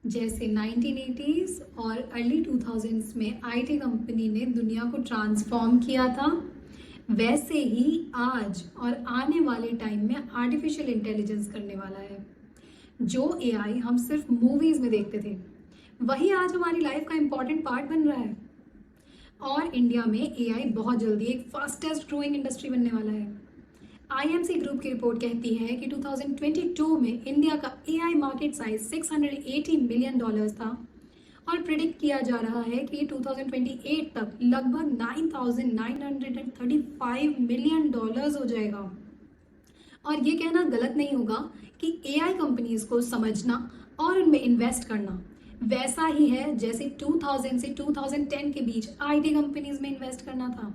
जैसे 1980s और early 2000s में आईटी कंपनी ने दुनिया को ट्रांसफॉर्म किया था, वैसे ही आज और आने वाले टाइम में आर्टिफिशियल इंटेलिजेंस करने वाला है। जो एआई हम सिर्फ मूवीज में देखते थे, वही आज हमारी लाइफ का इम्पॉर्टेंट पार्ट बन रहा है। और इंडिया में एआई बहुत जल्दी एक फास्टेस्ट ग्रोइंग इंडस्ट्री बनने वाला है। आईएमसी ग्रुप की रिपोर्ट कहती है कि 2022 में इंडिया का एआई मार्केट साइज $680 मिलियन था और प्रिडिक्ट किया जा रहा है कि 2028 तक लगभग $9,935 मिलियन हो जाएगा। और ये कहना गलत नहीं होगा कि एआई कंपनीज को समझना और उनमें इन्वेस्ट करना वैसा ही है जैसे 2000 से 2010 के बीच आईटी कंपनीज में इन्वेस्ट करना था।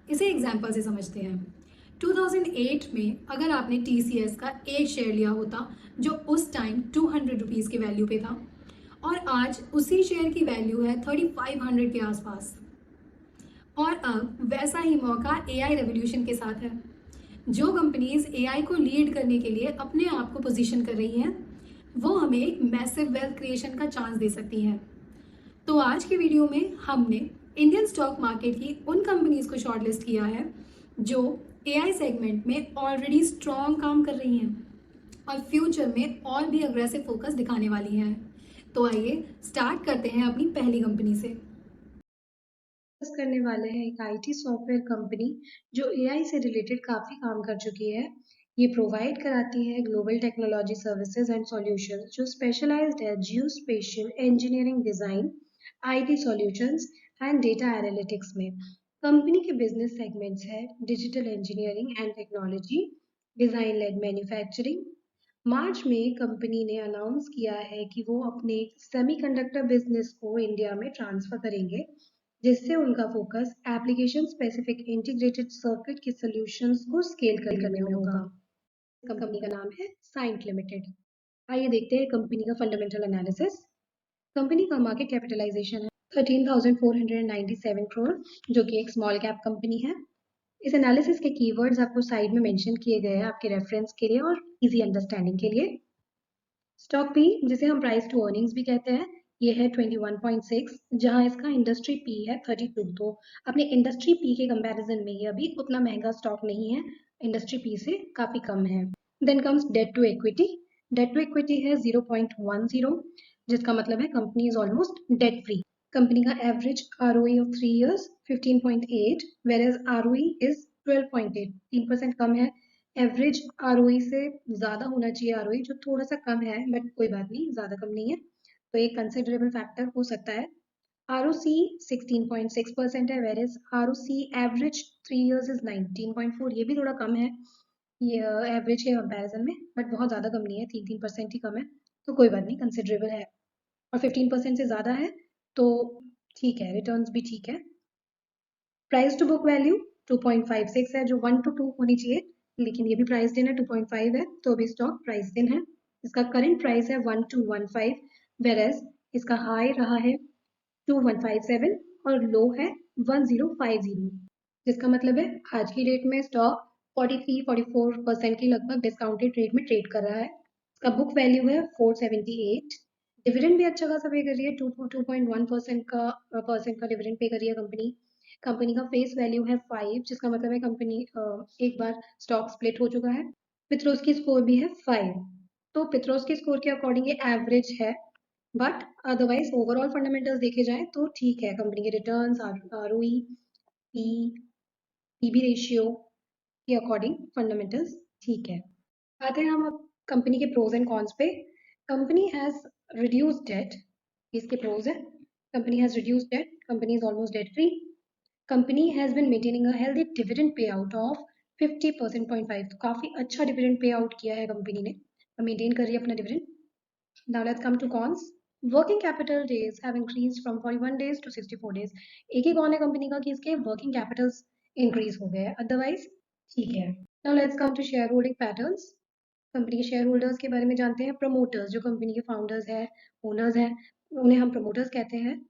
इसे एग्जाम्पल से समझते हैं। 2008 में अगर आपने टीसीएस का एक शेयर लिया होता जो उस टाइम 200 रुपीज़ की वैल्यू पे था, और आज उसी शेयर की वैल्यू है 3500 के आसपास। और अब वैसा ही मौका एआई रेवोल्यूशन के साथ है। जो कंपनीज एआई को लीड करने के लिए अपने आप को पोजीशन कर रही हैं, वो हमें एक मैसिव वेल्थ क्रिएशन का चांस दे सकती हैं। तो आज की वीडियो में हमने इंडियन स्टॉक मार्केट की उन कंपनीज को शॉर्टलिस्ट किया है जो एआई सेगमेंट में ऑलरेडी स्ट्रॉन्ग काम कर रही हैं और फ्यूचर में और भी अग्रेसिव फोकस दिखाने वाली हैं। तो आइए स्टार्ट करते हैं अपनी पहली कंपनी से। करने वाले हैं एक आईटी सॉफ्टवेयर कंपनी जो एआई से रिलेटेड काफी काम कर चुकी है। ये प्रोवाइड कराती है global technology services and solutions जो स्पेशलाइज्ड है geo spatial engineering design, IT solutions and data analytics में। कंपनी के बिजनेस सेगमेंट्स है digital engineering and technology, design led manufacturing. March में कंपनी ने अनाउंस किया है कि वो अपने सेमीकंडक्टर बिजनेस को इंडिया में ट्रांसफर करेंगे, जिससे उनका focus application specific integrated circuit के सॉल्यूशंस को स्केल करने में होगा। कंपनी का नाम है साइंट लिमिटेड। आइए देखते हैं कंपनी का फंडामेंटल एनालिसिस। कंपनी का मार्केट कैपिटलाइजेशन है 13,497 करोड़, जो कि एक स्मॉल कैप कंपनी है। इस एनालिसिस के कीवर्ड्स आपको साइड में मेंशन किए गए हैं आपके रेफरेंस के लिए और इजी अंडरस्टैंडिंग के लिए। स्टॉक पी, जिसे हम प्राइस टू अर्निंग्स भी कहते हैं, ये है 21.6, जहां इसका इंडस्ट्री पी है 32। तो अपने इंडस्ट्री पी के कंपैरिजन में ये अभी उतना महंगा स्टॉक नहीं है, इंडस्ट्री पी से काफी कम है। Then comes debt to equity. Debt to equity है 0.10, जिसका मतलब है company is almost debt free. Company का average ROE of 3 years 15.8, where as ROE is 12.8, 3% कम है। एवरेज आरओई से ज्यादा होना चाहिए आरओई, जो थोड़ा सा कम है, बट कोई बात नहीं, ज्यादा कम नहीं है, तो एक कंसिडरेबल फैक्टर हो सकता है। आरओसी 16.6% है, वेर एज आरओसी एवरेज 3 इयर्स इज 19.4, ये भी थोड़ा कम है ये एवरेज के कंपैरिजन में, बट बहुत ज्यादा कम नहीं है, 3% ही कम है, तो कोई बात नहीं, कंसिडरेबल है। और 15% से ज्यादा है तो ठीक है, रिटर्न्स भी ठीक है। प्राइस टू बुक वैल्यू 2.56 है, जो 1 to 2 होनी चाहिए, लेकिन ये भी प्राइस दिन है 2.5 है, तो अभी स्टॉक प्राइस दिन है। इसका करंट प्राइस है 1215, वेरेस इसका हाई रहा है 2157 और लो है 1050, जिसका मतलब है आज की डेट में स्टॉक 43-44% की लगभग डिस्काउंटेड रेट में ट्रेड कर रहा है। इसका बुक वैल्यू है 478। डिविडेंड भी अच्छा खासा पे कर रही है, 2.1% का डिविडेंड पे कर रही है कंपनी। कंपनी का फेस वैल्यू है 5, जिसका मतलब है कंपनी एक बार स्टॉक स्प्लिट हो चुका है। पित्रोस्की स्कोर भी है 5, तो पित्रोस्की स्कोर के अकॉर्डिंग ये एवरेज है, बट अदरवाइज ओवरऑल फंडामेंटल्स देखे जाए तो ठीक है। कंपनी के returns, ROE, P, PB ratio के अकॉर्डिंग फंडामेंटल्स ठीक है। आते हैं हम अब कंपनी के प्रोज एंड कॉन्स पे। कंपनी हैज रिड्यूस डेट, इसके प्रोज है। Company has reduce debt, company is almost debt free. Company has been maintaining a healthy dividend पे आउट ऑफ 50%.5, तो काफी अच्छा डिविडेंड पे आउट किया है कंपनी ने, मेंटेन कर रही है अपना dividend. Now let's come to cons. Working capital days have increased from 41 days to 64 days. एक ही कौन है कंपनी का कि इसके वर्किंग कैपिटल्स इंक्रीज हो गए, अदरवाइज ठीक है। Now let's come to share holding patterns. Company के शेयर होल्डर्स के बारे में जानते हैं। प्रमोटर्स, जो कंपनी के फाउंडर्स हैं, ओनर्स हैं, उन्हें हम प्रमोटर्स कहते हैं।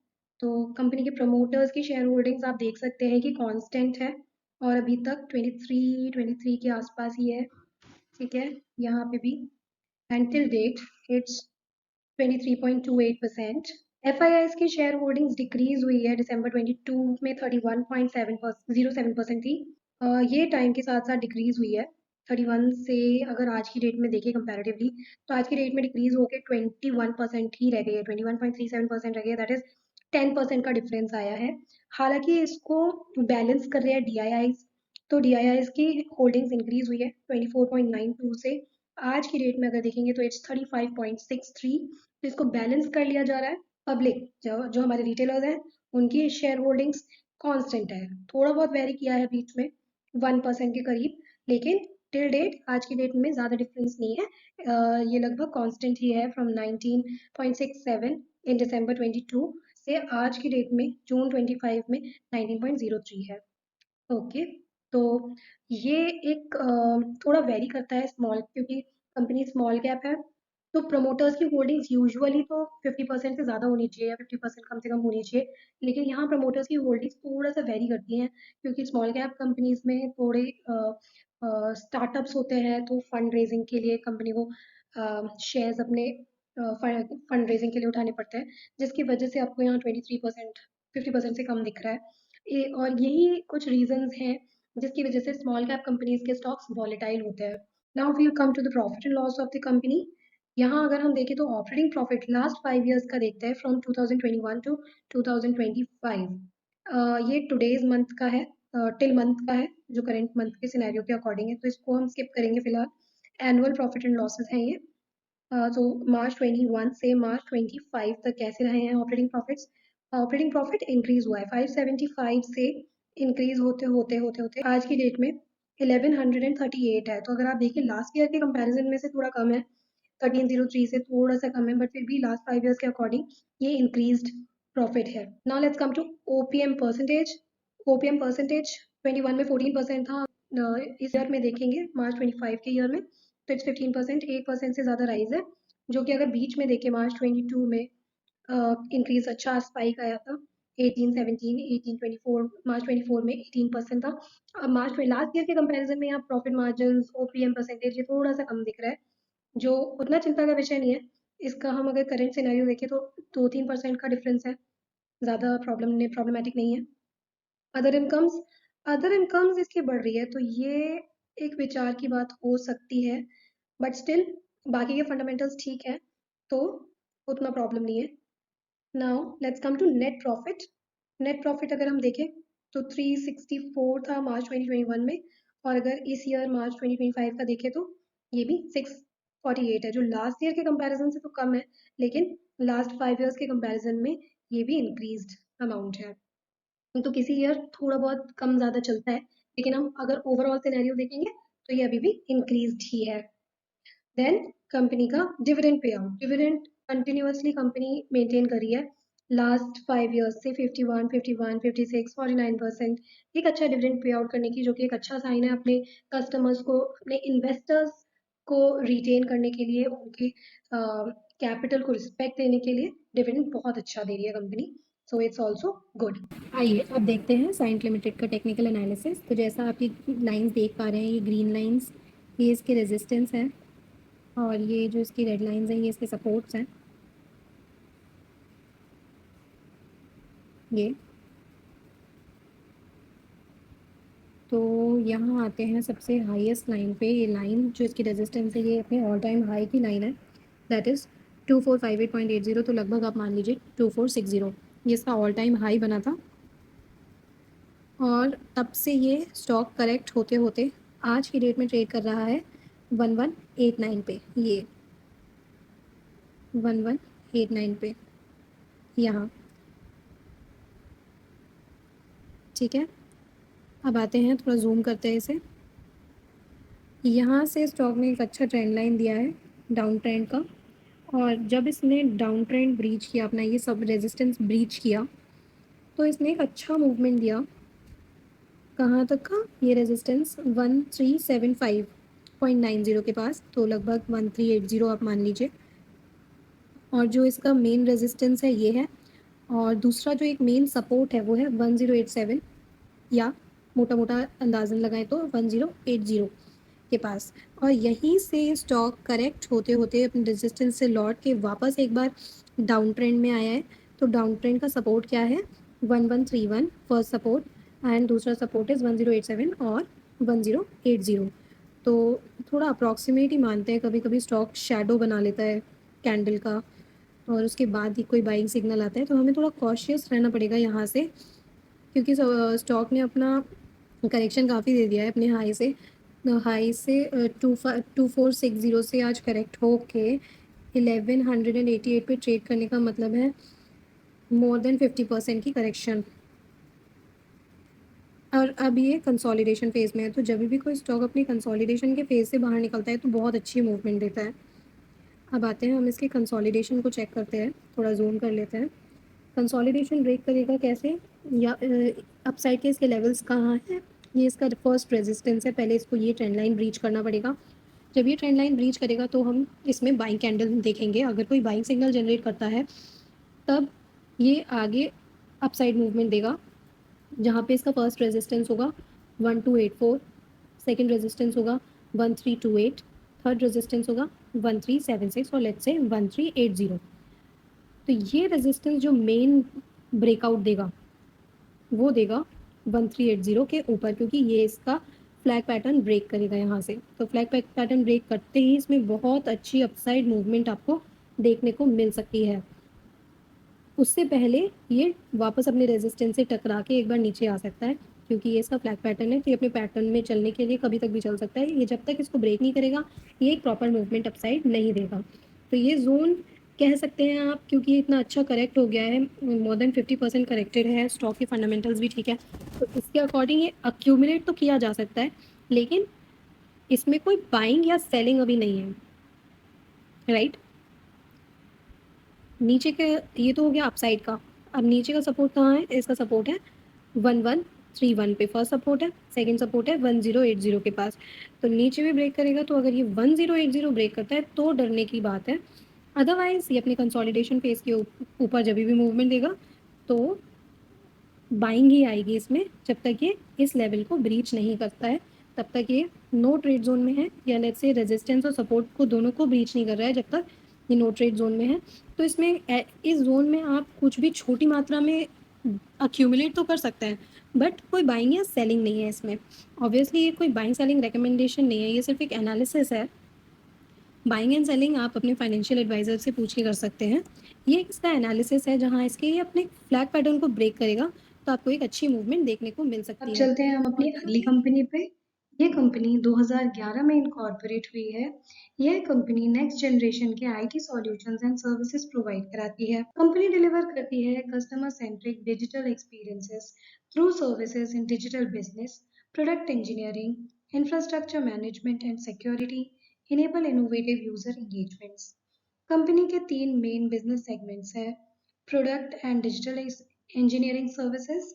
तो कंपनी के प्रमोटर्स की शेयर होल्डिंग्स आप देख सकते हैं कि कांस्टेंट है और अभी तक 23 के आसपास ही है, ठीक है, यहाँ पे भी। And till date it's 23.28%। FIIs की शेयर होल्डिंग्स डिक्रीज हुई है, दिसंबर 22 में 31.07% थी। ये टाइम के साथ साथ डिक्रीज हुई है 31 से। अगर आज की डेट में देखें कंपैरेटिवली, तो आज की डेट में डिक्रीज होकर 21% ही रह गई है, 21.37% रह गई है। दैट इज 10% का डिफरेंस आया है। हालांकि इसको बैलेंस कर रहे हैं DIIs, तो DIIs की होल्डिंग्स इंक्रीज हुई है 24.92 से। आज की डेट में अगर देखेंगे तो इट्स 35.63। तो इसको बैलेंस कर लिया जा रहा है। पब्लिक जो हमारे रिटेलर्स हैं, उनकी शेयर होल्डिंग्स कांस्टेंट है, थोड़ा बहुत वेरी किया है बीच में 1% के करीब, लेकिन टिल डेट आज की डेट में ज़्यादा डिफरेंस नहीं है। ये लगभग कांस्टेंट ही है फ्रॉम 19.67 इन दिसंबर 22 से आज की डेट में जून 25 में 19.03 है। ओके, तो ये एक थोड़ा वेरी करता है स्मॉल, क्योंकि कंपनी स्मॉल कैप है, तो प्रमोटर्स की होल्डिंग्स यूजुअली तो 50% से ज़्यादा होनी चाहिए या 50% कम से कम होनी चाहिए, लेकिन यहाँ प्रमोटर्स की होल्डिंग्स थोड़ा सा वेरी करती हैं, क्योंकि स्मॉल कैप कंपनीज में थोड़े स्टार्टअप्स होते हैं, तो फंड रेजिंग के लिए कंपनी को शेयर्स अपने फंड रेजिंग के लिए उठाने पड़ते हैं, जिसकी वजह से आपको यहाँ 23%, 50% से कम दिख रहा है। और यही कुछ रीजंस हैं जिसकी वजह से स्मॉल कैप कंपनीज के स्टॉक्स वॉलेटाइल होते हैं। Now we come to the profit and loss of the company. यहाँ अगर हम देखें तो ऑपरेटिंग प्रॉफिट लास्ट 5 ईयर्स का देखते हैं, फ्रॉम 2021 टू 2025। ये टुडेज मंथ का है, टिल मंथ का है, जो करंट मंथ के सिनेरियो के अकॉर्डिंग है, तो इसको हम स्किप करेंगे फिलहाल। एनुअल प्रॉफिट एंड लॉसेस हैं ये। तो मार्च 21 से मार्च 25 तक कैसे रहे हैं operating profits. Operating profit increase हुआ है 575 से, इंक्रीज होते होते होते होते आज की डेट में 1138 है। तो अगर आप देखिए लास्ट ईयर के कंपैरिजन में से थोड़ा कम है, 1303 से थोड़ा सा कम है, बट फिर भी लास्ट 5 ईयर्स के अकॉर्डिंग ये इंक्रीज्ड प्रॉफिट है। Now let's come to OPM percentage. OPM percentage 21 में 14% था, इस ईयर में देखेंगे मार्च 25 के ईयर में तो इट्स 15%, 8% से ज़्यादा राइज है, जो कि अगर बीच में देखें मार्च 22 में इंक्रीज अच्छा स्पाइक आया था, 18 17 18 24, मार्च 24 में 18% था। अब मार्च में लास्ट ईयर के कंपैरिजन में यहाँ प्रॉफिट मार्जिन OPM परसेंटेज ये थोड़ा सा कम दिख रहा है, जो उतना चिंता का विषय नहीं है। इसका हम अगर करंट सिनेरियो देखें तो 2-3% का डिफरेंस है, ज़्यादा प्रॉब्लमेटिक नहीं है। अदर इनकम्स, अदर इनकम्स इसकी बढ़ रही है, तो ये एक विचार की बात हो सकती है, बट स्टिल बाकी के फंडामेंटल्स ठीक है, तो उतना प्रॉब्लम नहीं है। Now let's come to net profit. Net profit अगर हम देखें तो 364 था मार्च 2021 में, और अगर इस ईयर मार्च 2025 का देखें तो ये भी 648 है, जो लास्ट ईयर के कंपैरिजन से तो कम है, लेकिन लास्ट 5 ईयर्स के कंपैरिजन में ये भी इंक्रीज्ड अमाउंट है। तो किसी ईयर थोड़ा बहुत कम ज़्यादा चलता है, लेकिन हम अगर ओवरऑल सिनेरियो देखेंगे तो ये अभी भी इंक्रीज्ड ही है। देन कंपनी का dividend pay out, dividend continuously company maintain करी है लास्ट 5 ईयर्स से 51, 51, 56, 49%। एक अच्छा डिविडेंड पे आउट करने की, जो कि एक अच्छा साइन है अपने कस्टमर्स को, अपने इन्वेस्टर्स को रिटेन करने के लिए, उनके कैपिटल को रिस्पेक्ट देने के लिए डिविडेंड बहुत अच्छा दे रही है company, so it's also good. आइए अब देखते हैं साइंट लिमिटेड का टेक्निकल एनालिसिस। तो जैसा आप ये लाइंस देख पा रहे हैं, ये ग्रीन लाइंस ये इसके रेजिस्टेंस हैं, और ये जो इसकी रेड लाइंस हैं ये इसके सपोर्ट्स हैं। ये तो यहाँ आते हैं सबसे हाईएस्ट लाइन पे। ये लाइन जो इसकी रेजिस्टेंस है ये अपने ऑल टाइम हाई की लाइन है, दैट इज़ 2458.80, तो लगभग आप मान लीजिए 2460 ये इसका ऑल टाइम हाई बना था। और तब से ये स्टॉक करेक्ट होते होते आज की डेट में ट्रेड कर रहा है 1189 पे, ये 1189 पे यहाँ, ठीक है। अब आते हैं, थोड़ा जूम करते हैं इसे। यहाँ से स्टॉक ने एक अच्छा ट्रेंड लाइन दिया है डाउन ट्रेंड का, और जब इसने डाउन ट्रेंड ब्रीच किया, अपना ये सब रेजिस्टेंस ब्रीच किया, तो इसने एक अच्छा मूवमेंट दिया। कहाँ तक का? ये रेजिस्टेंस 1375.90 के पास, तो लगभग 1380 आप मान लीजिए। और जो इसका मेन रेजिस्टेंस है ये है, और दूसरा जो एक मेन सपोर्ट है वो है 1087, या मोटा मोटा अंदाज़न लगाएं तो 1080। के पास, और यहीं से स्टॉक करेक्ट होते होते अपने रेजिस्टेंस से लौट के वापस एक बार डाउन ट्रेंड में आया है। तो डाउन ट्रेंड का सपोर्ट क्या है? 1131 फर्स्ट सपोर्ट, एंड दूसरा सपोर्ट इज़ 1087 और 1080। तो थोड़ा अप्रॉक्सीमेट ही मानते हैं, कभी कभी स्टॉक शैडो बना लेता है कैंडल का, और उसके बाद ही कोई बाइंग सिग्नल आता है, तो हमें थोड़ा कॉशियस रहना पड़ेगा यहाँ से, क्योंकि स्टॉक ने अपना करेक्शन काफ़ी दे दिया है अपने हाई से 2460 से आज करेक्ट होके 1188 पे ट्रेड करने का मतलब है मोर देन 50% की करेक्शन। और अब ये कंसोलिडेशन फेज़ में है, तो जब भी कोई स्टॉक अपनी कंसोलिडेशन के फेज़ से बाहर निकलता है तो बहुत अच्छी मूवमेंट देता है। अब आते हैं हम इसके कंसोलिडेशन को चेक करते हैं, थोड़ा जूम कर लेते हैं। कंसोलिडेशन ब्रेक करेगा कैसे, या अपसाइड के इसके लेवल्स कहाँ हैं? ये इसका फर्स्ट रेजिस्टेंस है, पहले इसको ये ट्रेंड लाइन ब्रीच करना पड़ेगा। जब ये ट्रेंड लाइन ब्रीच करेगा तो हम इसमें बाइंग कैंडल देखेंगे। अगर कोई बाइंग सिग्नल जनरेट करता है तब ये आगे अपसाइड मूवमेंट देगा, जहाँ पे इसका फर्स्ट रेजिस्टेंस होगा 1284, सेकेंड रेजिस्टेंस होगा 1328, थर्ड रेजिस्टेंस होगा 1376 और लेट्स से 1380। तो ये रेजिस्टेंस जो मेन ब्रेकआउट देगा वो देगा 1380 के ऊपर, क्योंकि ये इसका फ्लैग पैटर्न ब्रेक करेगा यहाँ से। तो फ्लैग पैटर्न ब्रेक करते ही इसमें बहुत अच्छी अपसाइड मूवमेंट आपको देखने को मिल सकती है। उससे पहले ये वापस अपने रेजिस्टेंस से टकरा के एक बार नीचे आ सकता है, क्योंकि ये इसका फ्लैग पैटर्न है, तो ये अपने पैटर्न में चलने के लिए कभी तक भी चल सकता है। ये जब तक इसको ब्रेक नहीं करेगा ये एक प्रॉपर मूवमेंट अपसाइड नहीं देगा। तो ये जोन कह सकते हैं आप, क्योंकि ये इतना अच्छा करेक्ट हो गया है, मोर देन 50% करेक्टेड है, स्टॉक की फंडामेंटल्स भी ठीक है, तो इसके अकॉर्डिंग ये अक्यूमुलेट तो किया जा सकता है, लेकिन इसमें कोई बाइंग या सेलिंग अभी नहीं है, राइट। नीचे के ये तो हो गया अपसाइड का। अब नीचे का सपोर्ट कहाँ है? इसका सपोर्ट है 1131 पे फर्स्ट सपोर्ट है, सेकंड सपोर्ट है 1080 के पास। तो नीचे भी ब्रेक करेगा, तो अगर ये 1080 ब्रेक करता है तो डरने की बात है। अदरवाइज ये अपने कंसोलिडेशन फेज के ऊपर जब भी मूवमेंट देगा तो बाइंग ही आएगी इसमें, जब तक ये इस लेवल को ब्रीच नहीं करता है तब तक ये नो ट्रेड जोन में है, या लेट्स से रेजिस्टेंस और सपोर्ट को दोनों को ब्रीच नहीं कर रहा है जब तक ये नो ट्रेड जोन में है। तो इसमें इस जोन में आप कुछ भी छोटी मात्रा में अक्यूमुलेट तो कर सकते हैं, बट कोई बाइंग या सेलिंग नहीं है इसमें। ऑब्वियसली ये कोई बाइंग सेलिंग रिकमेंडेशन नहीं है, ये सिर्फ एक एनालिसिस है। बाइंग एंड सेलिंग आप अपने फाइनेंशियल एडवाइजर से पूछ के कर सकते हैं। ये इसका एनालिसिस है, जहाँ इसके ये अपने फ्लैग पैटर्न को ब्रेक करेगा तो आपको एक अच्छी मूवमेंट देखने को मिल सकती अब है। चलते हैं हम अपनी अगली कंपनी पे। ये कंपनी 2011 में इनकॉर्पोरेट हुई है। यह कंपनी नेक्स्ट जनरेशन के IT solutions and services provide कराती है। कंपनी डिलीवर करती है customer centric digital experiences through services in digital business, product engineering, infrastructure management and security, enable innovative user engagements. Company के तीन मेन बिजनेस सेगमेंट्स हैं: product and digital engineering services,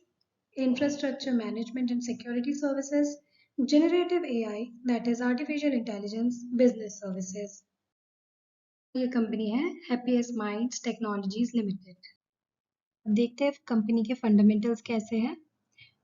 infrastructure management and security services, generative AI, that is artificial intelligence, business services. ये company है happiest minds technologies limited. देखते हैं company के fundamentals कैसे हैं।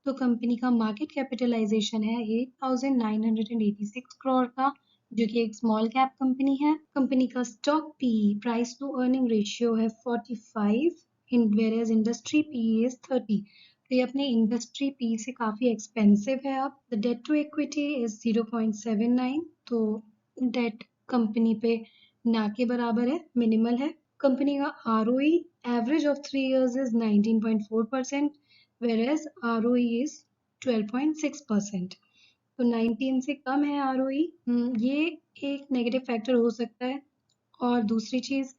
तो कंपनी का मार्केट कैपिटलाइजेशन है 8,986 करोड़ का, जो कि एक स्मॉल कैप कंपनी है। कंपनी का stock P price to earning ratio है 45, in where industry P is 30। तो ये अपने इंडस्ट्री पी से काफी एक्सपेंसिव है। अब the debt to equity is 0.79, तो डेट कंपनी पे ना के बराबर है, मिनिमल है। कंपनी का ROE average of 3 years is 19.4%, whereas ROE is 12.6%। तो 19 से कम है ROE, ये एक नेगेटिव फैक्टर हो सकता है। और दूसरी चीज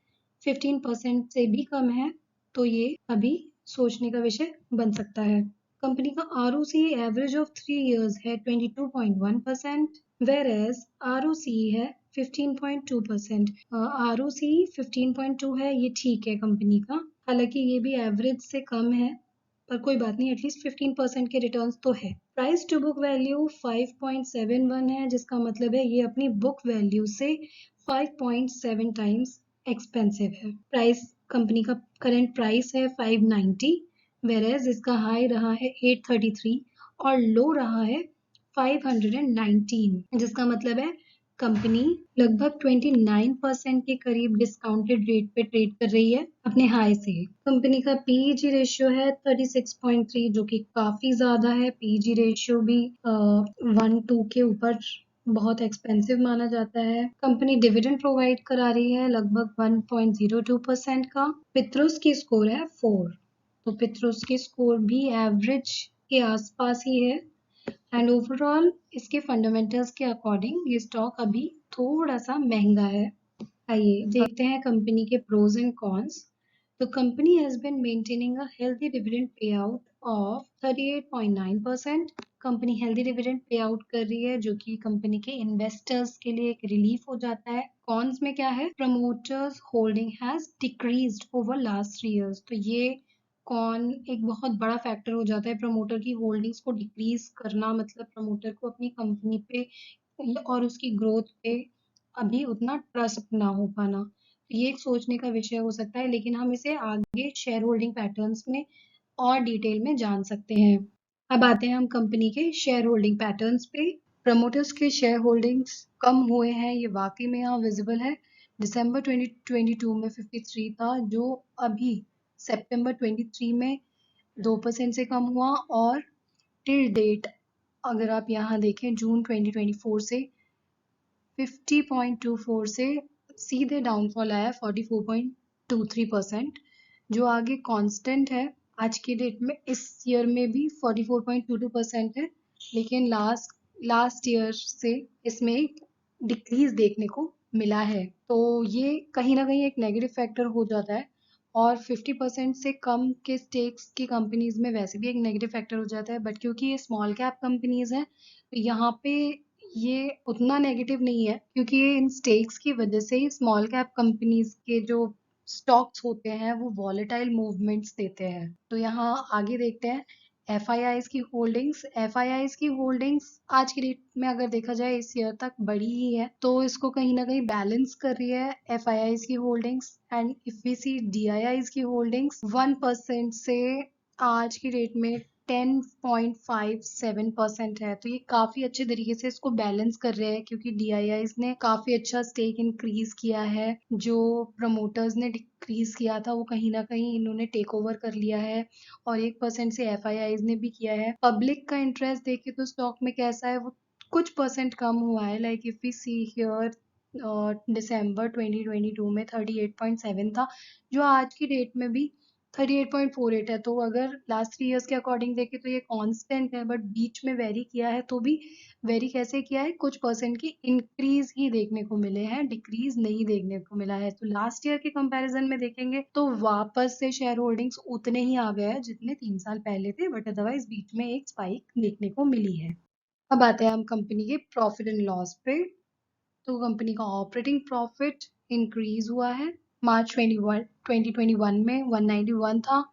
15% से भी कम है, तो ये अभी सोचने का विषय बन सकता है। कंपनी का ROC एवरेज ऑफ 3 years है 22.1%, whereas ROCE है 15.2%। ROCE 15.2 है, ये ठीक है कंपनी का, हालांकि ये भी एवरेज से कम है, पर कोई बात नहीं, एटलीस्ट 15% के रिटर्न्स तो है। प्राइस टू बुक वैल्यू 5.71 है, जिसका मतलब है ये अपनी बुक वैल्यू से 5.7 टाइम्स एक्सपेंसिव है। प्राइस कंपनी का करंट प्राइस है 590, वेरेज इसका हाई रहा है 833 और लो रहा है 519, जिसका मतलब है कंपनी लगभग 29% के करीब डिस्काउंटेड रेट पे ट्रेड कर रही है अपने हाई से। कंपनी का पीईजी रेशियो है 36.3, जो कि काफी ज्यादा है। पीईजी रेशियो भी 1-2 के ऊपर बहुत एक्सपेंसिव माना जाता है। कंपनी डिविडेंड प्रोवाइड करा रही है लगभग 1.02% का। पित्रोस की स्कोर है 4, तो पित्रोस की स्कोर भी एवरेज के आसपास ही है। एंड ओवरऑल इसके फंडामेंटल्स के अकॉर्डिंग ये स्टॉक अभी थोड़ा सा महंगा है। आइए देखते हैं कंपनी के प्रोज एंड कॉन्स। तो company has been maintaining a healthy dividend पे out of 38.9%। Company healthy dividend पे आउट कर रही है, जो कि कंपनी के इन्वेस्टर्स के लिए एक रिलीफ हो जाता है। कॉन्स में क्या है? Promoters holding has decreased over last 3 years. तो ये कौन एक बहुत बड़ा फैक्टर हो जाता है प्रमोटर की होल्डिंग्स को डिक्रीज करना, मतलब प्रमोटर को अपनी कंपनी पे और उसकी ग्रोथ पे अभी उतना ट्रस्ट ना हो पाना। तो ये एक सोचने का विषय हो सकता है, लेकिन हम इसे आगे शेयर होल्डिंग पैटर्न्स में और डिटेल में जान सकते हैं। अब आते हैं हम कंपनी के शेयर होल्डिंग पैटर्न्स पे। प्रमोटर्स के शेयर होल्डिंग्स कम हुए हैं, ये वाकई में यहाँ विजिबल है। दिसंबर 2022 में 53 था, जो अभी सितंबर 23 में 2% से कम हुआ, और टिल डेट अगर आप यहाँ देखें जून 2024 से 50.24 से सीधे डाउनफॉल आया 44.23%, जो आगे कांस्टेंट है आज के डेट में। इस ईयर में भी 44.22% है, लेकिन लास्ट ईयर से इसमें एक डिक्रीज देखने को मिला है। तो ये कहीं ना कहीं एक नेगेटिव फैक्टर हो जाता है, और 50% से कम के स्टेक्स की कंपनीज में वैसे भी एक नेगेटिव फैक्टर हो जाता है। बट क्योंकि ये स्मॉल कैप कंपनीज हैं, तो यहाँ पे ये उतना नेगेटिव नहीं है, क्योंकि ये इन स्टेक्स की वजह से ही स्मॉल कैप कंपनीज के जो स्टॉक्स होते हैं वो वॉलेटाइल मूवमेंट्स देते हैं। तो यहाँ आगे देखते हैं एफआईआईज की होल्डिंग्स। एफआईआईज की होल्डिंग्स आज की डेट में अगर देखा जाए इस ईयर तक बढ़ी ही है, तो इसको कहीं ना कहीं बैलेंस कर रही है एफआईआईज की holdings. And if we see DIIs की होल्डिंग्स 1% से आज की डेट में 10.57% है। तो ये काफी अच्छे तरीके से इसको बैलेंस कर रहे हैं, क्योंकि डीआईआईज ने काफी अच्छा स्टेक इंक्रीज किया है। जो प्रमोटर्स ने डिक्रीज किया था वो कहीं ना कहीं इन्होंने टेक ओवर कर लिया है, और 1% से एफआईआईज ने भी किया है। पब्लिक का इंटरेस्ट देखे तो स्टॉक में कैसा है, वो कुछ परसेंट कम हुआ है। Like if we see here December 2022 में 38.7 था, जो आज की डेट में भी 38.48 है। तो अगर लास्ट 3 इयर्स के अकॉर्डिंग देखें तो ये कांस्टेंट है, बट बीच में वेरी किया है। तो भी वेरी कैसे किया है? कुछ परसेंट की इंक्रीज ही देखने को मिले हैं, डिक्रीज नहीं देखने को मिला है। तो लास्ट ईयर के कंपैरिजन में देखेंगे तो वापस से शेयर होल्डिंग्स उतने ही आ गए हैं जितने 3 साल पहले थे, बट अदरवाइज बीच में एक स्पाइक देखने को मिली है। अब आते हैं हम कंपनी के प्रॉफिट एंड लॉस पे। तो कंपनी का ऑपरेटिंग प्रॉफिट इंक्रीज हुआ है। मार्च 2021 में 191 था,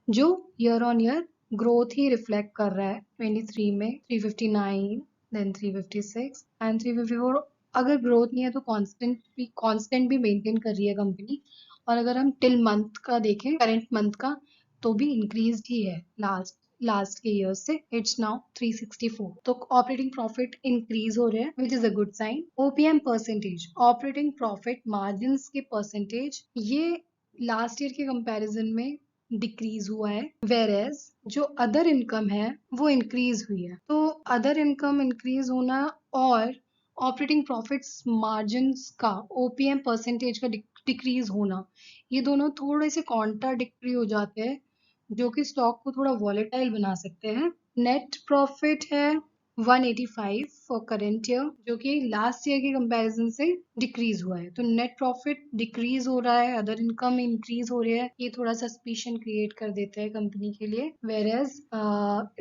जो year on year growth he reflect कर रहा है। 23 में 359, देन 356 एंड 354। अगर ग्रोथ नहीं है तो कांस्टेंट भी मेंटेन कर रही है कंपनी। और अगर हम टिल मंथ का देखें, करंट मंथ का, तो भी इंक्रीज ही है लास्ट के ईयर से। It's now 364। तो ऑपरेटिंग प्रॉफिट इंक्रीज हो रहे हैं, which is a good sign. OPM percentage, operating profit margin के परसेंटेज, ये लास्ट ईयर के कंपैरिजन में डिक्रीज हुआ है, वेर एज जो अदर इनकम है वो इंक्रीज हुई है। तो अदर इनकम इंक्रीज होना और ऑपरेटिंग प्रॉफिट्स मार्जिन का ओपीएम परसेंटेज का डिक्रीज होना, ये दोनों थोड़े से कॉन्ट्राडिक्टरी हो जाते हैं, जो कि स्टॉक को थोड़ा वॉलेटाइल बना सकते हैं। नेट प्रॉफिट है 185 फॉर करेंट ईयर, जो कि लास्ट ईयर के कंपैरिजन से डिक्रीज हुआ है। तो नेट प्रॉफिट डिक्रीज हो रहा है, अदर इनकम इंक्रीज हो रही है, ये थोड़ा सस्पिशन क्रिएट कर देता है कंपनी के लिए। Where as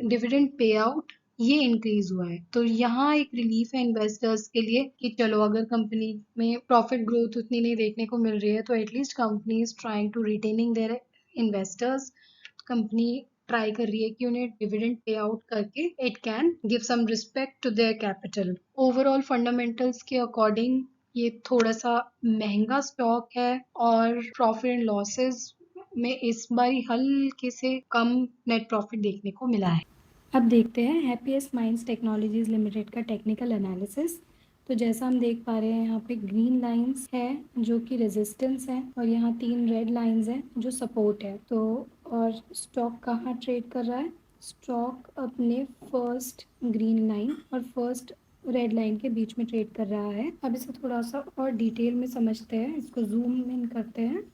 dividend pay out ये इंक्रीज हुआ है। तो यहाँ एक रिलीफ है इन्वेस्टर्स के लिए कि चलो अगर कंपनी में प्रॉफिट ग्रोथ उतनी नहीं देखने को मिल रही है, तो at least company is trying to retaining their investors. Company ट्राई कर रही है कि उन्हें डिविडेंड पे आउट करके it can give some respect to their capital. Overall fundamentals के अकॉर्डिंग ये थोड़ा सा महंगा स्टॉक है, और प्रॉफिट एंड लॉसेस में इस बार हल्के से कम नेट प्रॉफिट देखने को मिला है। अब देखते हैं हैप्पीएस्ट माइंड्स टेक्नोलॉजीज लिमिटेड का टेक्निकल एनालिसिस। तो जैसा हम देख पा रहे हैं यहाँ पे ग्रीन लाइंस है जो कि रेजिस्टेंस है और यहाँ 3 रेड लाइंस हैं जो सपोर्ट है। तो और स्टॉक कहाँ ट्रेड कर रहा है? स्टॉक अपने फर्स्ट ग्रीन लाइन और फर्स्ट रेड लाइन के बीच में ट्रेड कर रहा है। अब इसे थोड़ा सा और डिटेल में समझते हैं, इसको जूम इन करते हैं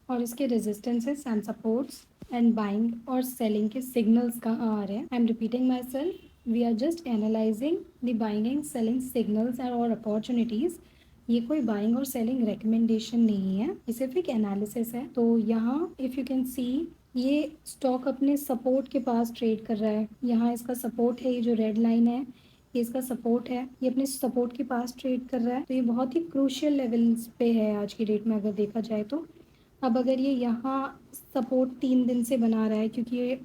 और इसके resistances and supports and buying और सेलिंग के सिग्नल्स कहाँ आ रहे हैं। I am repeating myself, we are just analyzing the buying and selling signals and और अपॉर्चुनिटीज। ये कोई बाइंग और सेलिंग रिकमेंडेशन नहीं है, ये सिर्फ एक एनालिसिस है। तो यहाँ इफ यू कैन सी ये स्टॉक अपने सपोर्ट के पास ट्रेड कर रहा है। यहाँ इसका सपोर्ट है, ये जो रेड लाइन है ये इसका सपोर्ट है, ये अपने सपोर्ट के पास ट्रेड कर रहा है। तो ये बहुत ही क्रूशियल लेवल्स पे है आज की डेट में अगर देखा जाए तो। अब अगर ये यहाँ सपोर्ट 3 दिन से बना रहा है, क्योंकि ये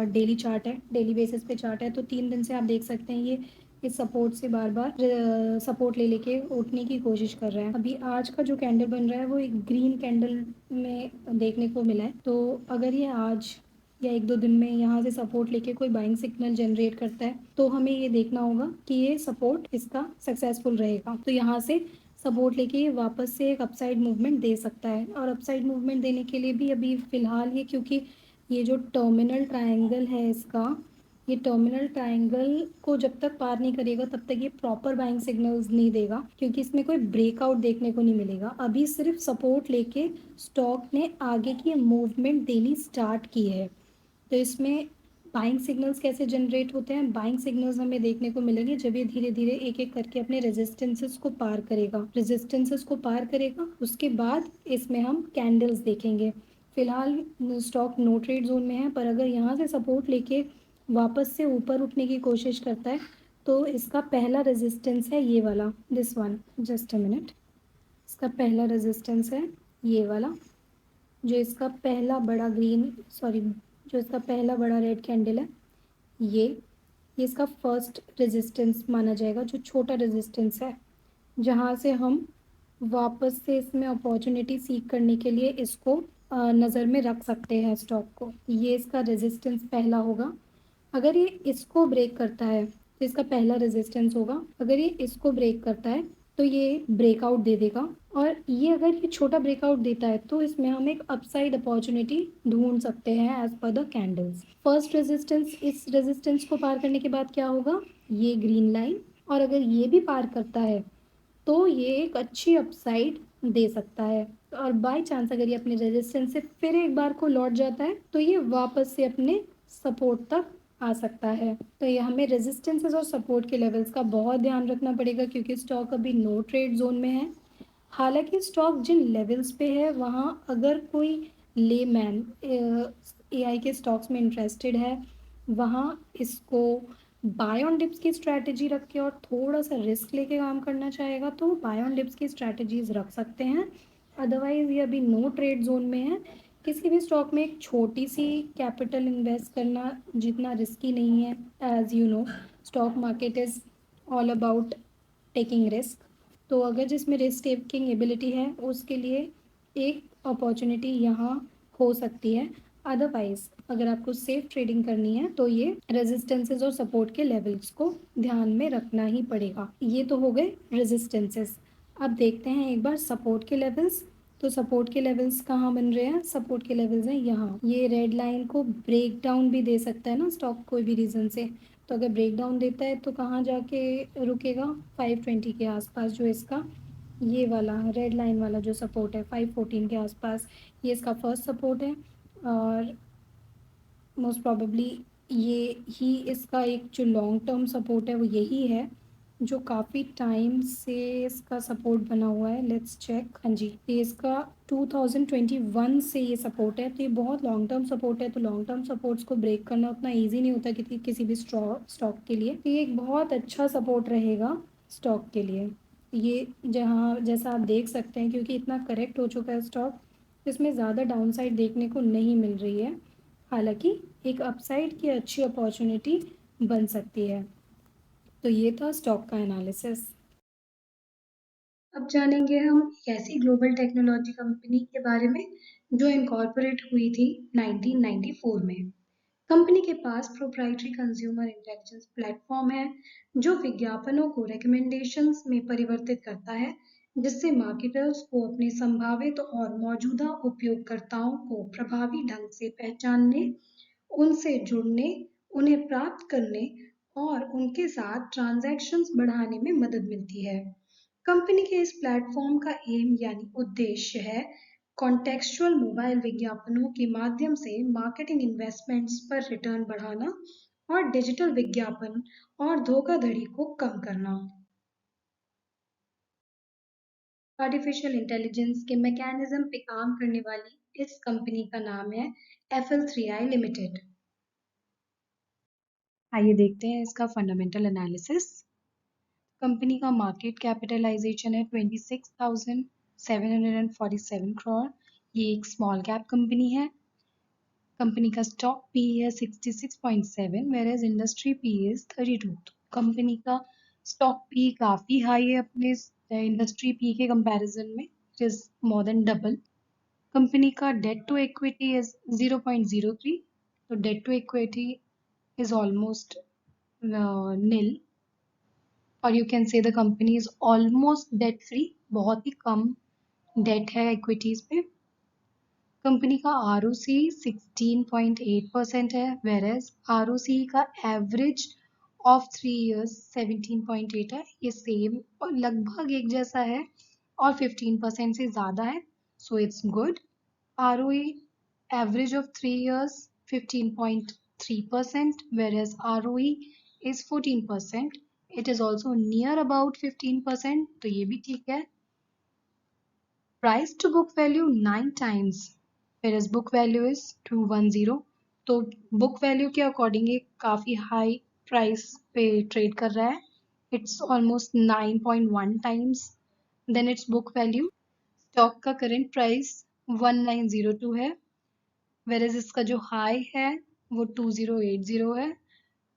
डेली चार्ट है, डेली बेसिस पे चार्ट है, तो 3 दिन से आप देख सकते हैं ये इस सपोर्ट से बार बार सपोर्ट ले लेके उठने की कोशिश कर रहा है। अभी आज का जो कैंडल बन रहा है वो एक ग्रीन कैंडल में देखने को मिला है। तो अगर ये आज या 1-2 दिन में यहाँ से सपोर्ट लेके कोई बाइंग सिग्नल जनरेट करता है तो हमें ये देखना होगा कि ये सपोर्ट इसका सक्सेसफुल रहेगा। तो यहाँ से सपोर्ट लेके ये वापस से एक अपसाइड मूवमेंट दे सकता है। और अपसाइड मूवमेंट देने के लिए भी अभी फ़िलहाल ये, क्योंकि ये जो टर्मिनल ट्रायंगल है इसका, ये टर्मिनल ट्रायंगल को जब तक पार नहीं करेगा तब तक ये प्रॉपर बाइंग सिग्नल्स नहीं देगा, क्योंकि इसमें कोई ब्रेकआउट देखने को नहीं मिलेगा। अभी सिर्फ सपोर्ट लेके स्टॉक ने आगे की मूवमेंट देनी स्टार्ट की है। तो इसमें बाइंग सिग्नल्स कैसे जनरेट होते हैं? बाइंग सिग्नल्स हमें देखने को मिलेंगे जब ये धीरे धीरे एक एक करके अपने रेजिस्टेंसेस को पार करेगा। रेजिस्टेंसेस को पार करेगा उसके बाद इसमें हम कैंडल्स देखेंगे। फिलहाल स्टॉक नो ट्रेड जोन में है, पर अगर यहाँ से सपोर्ट लेके वापस से ऊपर उठने की कोशिश करता है तो इसका पहला रेजिस्टेंस है ये वाला, this one, just a minute. इसका पहला रेजिस्टेंस है ये वाला, जो इसका पहला बड़ा ग्रीन, सॉरी, जो इसका पहला बड़ा रेड कैंडल है ये इसका फर्स्ट रेजिस्टेंस माना जाएगा, जो छोटा रेजिस्टेंस है, जहाँ से हम वापस से इसमें अपॉर्चुनिटी सीख करने के लिए इसको नज़र में रख सकते हैं स्टॉक को। ये इसका रेजिस्टेंस पहला होगा। अगर ये इसको ब्रेक करता है तो इसका पहला रेजिस्टेंस होगा। अगर ये इसको ब्रेक करता है तो ये ब्रेकआउट दे देगा। और ये अगर ये छोटा ब्रेकआउट देता है तो इसमें हम एक अपसाइड अपॉर्चुनिटी ढूंढ सकते हैं as per the candles. First resistance, इस रेजिस्टेंस को पार करने के बाद क्या होगा? ये ग्रीन लाइन, और अगर ये भी पार करता है तो ये एक अच्छी अपसाइड दे सकता है। और बाय चांस अगर ये अपने रेजिस्टेंस से फिर एक बार को लौट जाता है तो ये वापस से अपने सपोर्ट तक आ सकता है। तो ये हमें रेजिस्टेंसेस और सपोर्ट के लेवल्स का बहुत ध्यान रखना पड़ेगा, क्योंकि स्टॉक अभी नो ट्रेड जोन में है। हालांकि स्टॉक जिन लेवल्स पे है वहाँ अगर कोई लेमैन एआई के स्टॉक्स में इंटरेस्टेड है, वहाँ इसको बाय ऑन डिप्स की स्ट्रैटेजी रख के और थोड़ा सा रिस्क लेके काम करना चाहेगा तो बाय ऑन डिप्स की स्ट्रैटेजीज रख सकते हैं। अदरवाइज ये अभी नो ट्रेड जोन में है। किसी भी स्टॉक में एक छोटी सी कैपिटल इन्वेस्ट करना जितना रिस्की नहीं है। As you know, stock market is all about taking risk. तो अगर जिसमें रिस्क टेकिंग एबिलिटी है उसके लिए एक अपॉर्चुनिटी यहाँ हो सकती है। अदरवाइज अगर आपको सेफ ट्रेडिंग करनी है तो ये रेजिस्टेंसेस और सपोर्ट के लेवल्स को ध्यान में रखना ही पड़ेगा। ये तो हो गए रेजिस्टेंसेस। अब देखते हैं एक बार सपोर्ट के लेवल्स। तो सपोर्ट के लेवल्स कहाँ बन रहे हैं? सपोर्ट के लेवल्स हैं यहाँ। ये रेड लाइन को ब्रेक डाउन भी दे सकता है ना स्टॉक, कोई भी रीज़न से। तो अगर ब्रेक डाउन देता है तो कहाँ जाके रुकेगा? 520 के आसपास, जो इसका ये वाला रेड लाइन वाला जो सपोर्ट है 514 के आसपास, ये इसका फर्स्ट सपोर्ट है। और मोस्ट प्रॉबेबली ये ही इसका एक जो लॉन्ग टर्म सपोर्ट है वो यही है, जो काफ़ी टाइम से इसका सपोर्ट बना हुआ है। Let's check. हाँ जी, ये इसका 2021 से ये सपोर्ट है, तो ये बहुत लॉन्ग टर्म सपोर्ट है। तो लॉन्ग टर्म सपोर्ट्स को ब्रेक करना उतना ईजी नहीं होता किसी भी स्टॉक के लिए। तो ये एक बहुत अच्छा सपोर्ट रहेगा स्टॉक के लिए। ये जहाँ जैसा आप देख सकते हैं, क्योंकि इतना करेक्ट हो चुका है स्टॉक, इसमें ज़्यादा डाउनसाइड देखने को नहीं मिल रही है। हालांकि एक अपसाइड की अच्छी अपॉर्चुनिटी बन सकती है। तो ये था स्टॉक का एनालिसिस। अब जानेंगे हम एक ऐसी ग्लोबल टेक्नोलॉजी कंपनी के बारे में जो इनकॉर्पोरेट हुई थी 1994 में। कंपनी के पास प्रोप्राइटरी कंज्यूमर इंटेलिजेंस प्लेटफॉर्म है जो विज्ञापनों को रिकमेंडेशंस में परिवर्तित करता है, जिससे मार्केटर्स को अपने संभावित और मौजूदा उपयोगकर्ताओं को प्रभावी ढंग से पहचानने, उनसे जुड़ने, उन्हें प्राप्त करने और उनके साथ ट्रांजैक्शंस बढ़ाने में मदद मिलती है। कंपनी के इस प्लेटफॉर्म का एम यानी उद्देश्य है कॉन्टेक्सचुअल मोबाइल विज्ञापनों के माध्यम से मार्केटिंग इन्वेस्टमेंट्स पर रिटर्न बढ़ाना और डिजिटल विज्ञापन और धोखाधड़ी को कम करना। आर्टिफिशियल इंटेलिजेंस के मैकेनिज्म पे काम करने वाली इस कंपनी का नाम है FL3i लिमिटेड। आइए देखते हैं इसका फंडामेंटल एनालिसिस। कंपनी का मार्केट कैपिटलाइजेशन है 26,747 करोड़। ये एक स्मॉल कैप कंपनी है। कंपनी का स्टॉक पी है 66.7, whereas industry P is 32। Company का स्टॉक पी काफी हाई है अपने इंडस्ट्री पी के कंपैरिजन में, it is more than double. Company का डेट टू इक्विटी इज 0.03, तो debt to equity is almost nil, और you can say the company is almost debt free, बहुत ही कम date है इक्विटीज पे। कंपनी का ROC 16.8% है, वेरेज ROC का एवरेज ऑफ 3 years 17.8 है। ये सेम और लगभग एक जैसा है और 15% से ज़्यादा है, so it's good. ROE average of 3 years 15.3%, whereas ROE is 14%. It is also near about 15%, तो ये भी ठीक है। Price to book value 9 times, whereas book value is 210, तो book value के अकॉर्डिंग ये काफी हाई प्राइस पे ट्रेड कर रहा है। It's almost 9.1 times then its book value। Stock का करंट प्राइस 1902 है, वेरेज इसका जो हाई है वो 2080 है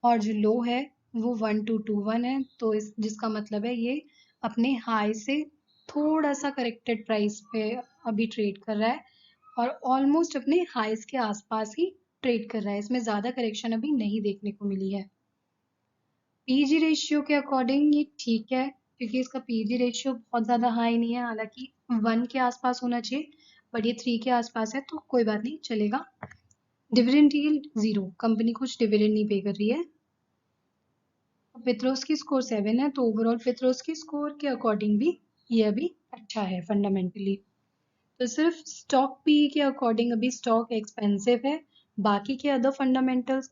और जो लो है वो 1221 है, तो इस जिसका मतलब है ये अपने हाई से थोड़ा सा करेक्टेड प्राइस पे अभी ट्रेड कर रहा है और ऑलमोस्ट अपने हाईस के आसपास ही ट्रेड कर रहा है। इसमें ज़्यादा करेक्शन अभी नहीं देखने को मिली है। पीजी रेशियो के अकॉर्डिंग ये ठीक है, क्योंकि इसका पीजी रेशियो बहुत ज़्यादा हाई नहीं है, हालांकि 1 के आसपास होना चाहिए, बट ये 3 के आसपास है, तो कोई बात नहीं, चलेगा। डिविडेंड यील्ड 0, कंपनी कुछ डिविडेंड नहीं पे कर रही है। पेत्रोस्की स्कोर 7 है, तो ओवरऑल पेत्रोस्की स्कोर के अकॉर्डिंग भी ये अभी अच्छा है फंडामेंटली। तो सिर्फ स्टॉक पी के अकॉर्डिंग अभी स्टॉक एक्सपेंसिव है, बाकी के अदर फंडामेंटल्स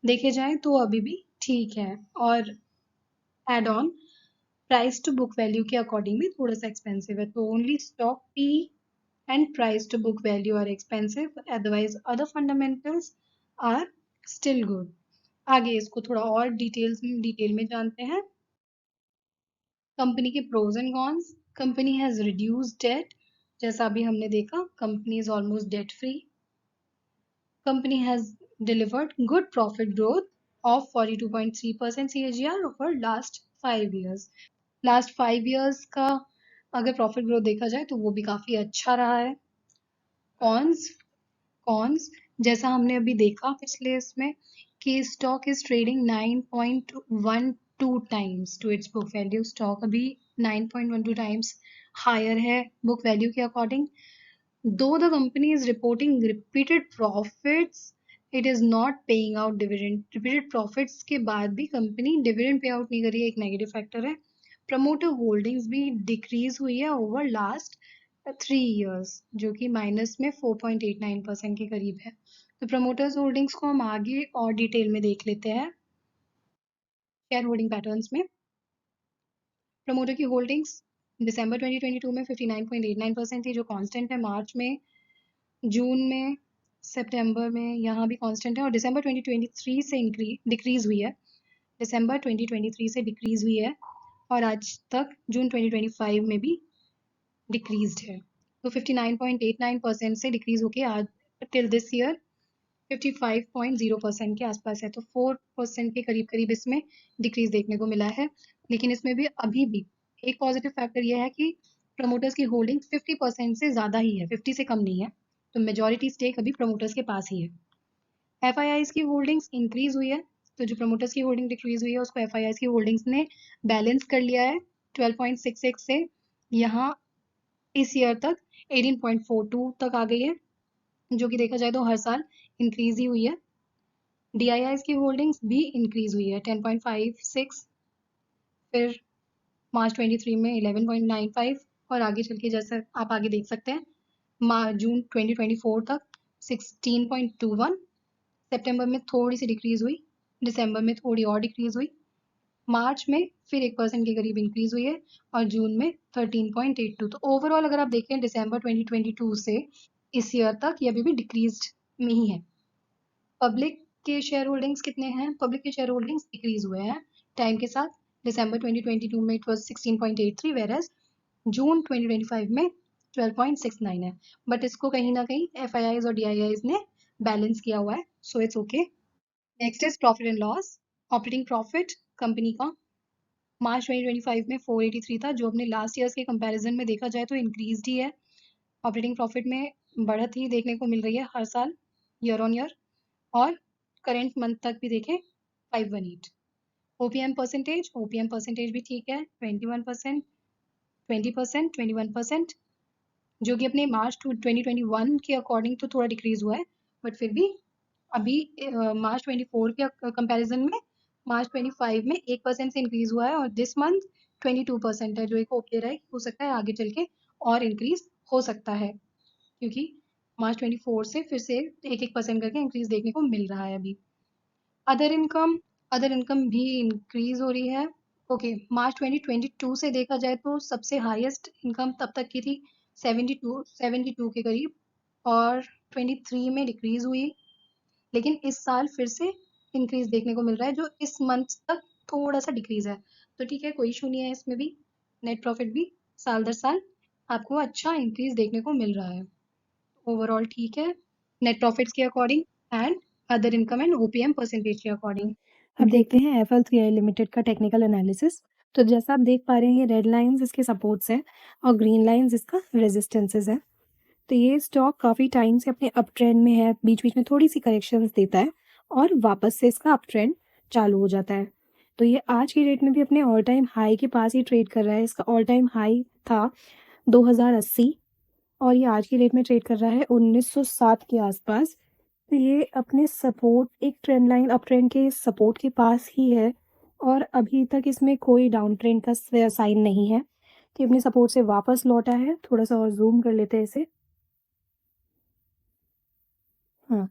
देखे जाएं तो अभी भी ठीक है। और add on price to book value के अकॉर्डिंग भी थोड़ा सा एक्सपेंसिव है, तो only stock P and price to book value are expensive, otherwise other fundamentals are still good. आगे इसको थोड़ा और डिटेल में जानते हैं। कंपनी के pros and cons. Company has reduced debt, जैसा अभी हमने देखा company is almost debt free. Company has delivered good profit growth of 42.3% CAGR over last 5 years। Last 5 years का अगर प्रॉफिट ग्रोथ देखा जाए तो वो भी काफी अच्छा रहा है। कॉन्स कॉन्स जैसा हमने अभी देखा पिछले इसमें कि stock is trading 9.12 times to its book value. Stock अभी 9.12 टाइम्स हायर है बुक वैल्यू के according. Though the company is reporting repeated profits, it is not paying out dividend। repeated profits के बाद भी कंपनी डिविडेंड पे out नहीं कर रही है, एक नेगेटिव फैक्टर है। प्रमोटर होल्डिंग्स भी डिक्रीज हुई है ओवर लास्ट 3 years, जो कि माइनस में 4.89% के करीब है। तो प्रमोटर्स होल्डिंग्स को हम आगे और डिटेल में देख लेते हैं। शेयर होल्डिंग पैटर्न्स में प्रमोटर की होल्डिंग्स दिसंबर 2022 में 59.89% थी, जो कांस्टेंट है। मार्च में, जून में, सितंबर में यहाँ भी कांस्टेंट है, और दिसंबर 2023 से डिक्रीज हुई है। दिसंबर 2023 से डिक्रीज हुई है और आज तक जून 2025 में भी डिक्रीज्ड है। तो 59.89% से डिक्रीज होके आज टिल दिस ईयर 55.0% के आसपास है, तो 4% के करीब करीब इसमें डिक्रीज देखने को मिला है। लेकिन इसमें भी अभी भी एक पॉजिटिव फैक्टर यह है कि प्रमोटर्स की होल्डिंग 50% से ज़्यादा ही है, 50 से कम नहीं है, तो मेजॉरिटी स्टेक अभी प्रमोटर्स के पास ही है। एफआईआईज की होल्डिंग्स इंक्रीज हुई है, तो जो प्रमोटर्स की होल्डिंग डिक्रीज हुई है उसको एफआईआईज की होल्डिंग्स ने बैलेंस कर लिया है 12.66 से यहाँ इस ईयर तक 18.42 तक आ गई है, जो कि देखा जाए तो हर साल इंक्रीज ही हुई है। डीआईआईज की होल्डिंग्स भी इंक्रीज हुई है 10.56, फिर मार्च 23 में 11.95 और आगे चल के जैसे आप आगे देख सकते हैं जून 2024 तक 16.21, सितंबर में थोड़ी सी डिक्रीज हुई, दिसंबर में थोड़ी और डिक्रीज हुई, मार्च में फिर 1% के करीब इंक्रीज हुई है और जून में 13.82। तो ओवरऑल अगर आप देखें दिसंबर 2022 से इस ईयर तक ये अभी भी डिक्रीज में ही है। पब्लिक के शेयर होल्डिंग्स कितने हैं? पब्लिक के शेयर होल्डिंग्स डिक्रीज हुए हैं टाइम के साथ। दिसंबर 2022 में इट वाज 16.83 वेरएस जून 2025 में 12.69 है, बट इसको कहीं ना कहीं एफआईआईज और डीआईआईज ने बैलेंस किया हुआ है, so it's okay. Next is profit and loss. Operating profit company का मार्च 2025 में 483 था, जो अपने लास्ट ईयर्स के कंपैरिजन में देखा जाए तो इंक्रीज ही है। ऑपरेटिंग प्रॉफिट में बढ़त ही देखने को मिल रही है हर साल ईयर ऑन ईयर, और करंट मंथ तक भी देखें 518। ओपीएम परसेंटेज भी ठीक है 21%, 20%, 21%, जो कि अपने मार्च 2021 के अकॉर्डिंग तो थोड़ा डिक्रीज हुआ है, बट फिर भी अभी मार्च 24 के कंपैरिजन में मार्च 25 में 1% से इंक्रीज हुआ है और दिस मंथ 22% है, जो एक होप दे रहा है कि हो सकता है आगे चल के और इंक्रीज हो सकता है, क्योंकि मार्च 24 से फिर से 1% करके इंक्रीज देखने को मिल रहा है अभी। अदर इनकम, अदर इनकम भी इंक्रीज हो रही है। ओके, मार्च 2022 से देखा जाए तो सबसे हाईएस्ट इनकम तब तक की थी 72 के करीब, और 23 में डिक्रीज हुई, लेकिन इस साल फिर से इंक्रीज देखने को मिल रहा है, जो इस मंथ तक थोड़ा सा डिक्रीज है, तो ठीक है, कोई इशू नहीं है इसमें भी। नेट प्रॉफिट भी साल दर साल आपको अच्छा इंक्रीज देखने को मिल रहा है, ओवरऑल ठीक है नेट प्रॉफिट्स के according and other income and OPM percentage के अकॉर्डिंग। अब देखते हैं FL3I लिमिटेड का टेक्निकल एनालिसिस। तो जैसा आप देख पा रहे हैं ये रेड लाइंस इसके सपोर्ट्स हैं और ग्रीन लाइंस इसका रेजिस्टेंसेस है। तो ये स्टॉक काफ़ी टाइम से अपने अप ट्रेंड में है, बीच बीच में थोड़ी सी करेक्शंस देता है और वापस से इसका अप ट्रेंड चालू हो जाता है। तो ये आज की डेट में भी अपने ऑल टाइम हाई के पास ही ट्रेड कर रहा है। इसका ऑल टाइम हाई था 2080 और ये आज की डेट में ट्रेड कर रहा है 1907 के आसपास। तो ये अपने सपोर्ट एक ट्रेंड लाइन अप ट्रेंड के सपोर्ट के पास ही है और अभी तक इसमें कोई डाउन ट्रेंड का साइन नहीं है। तो ये अपने सपोर्ट से वापस लौटा है। थोड़ा सा और जूम कर लेते हैं इसे। हाँ,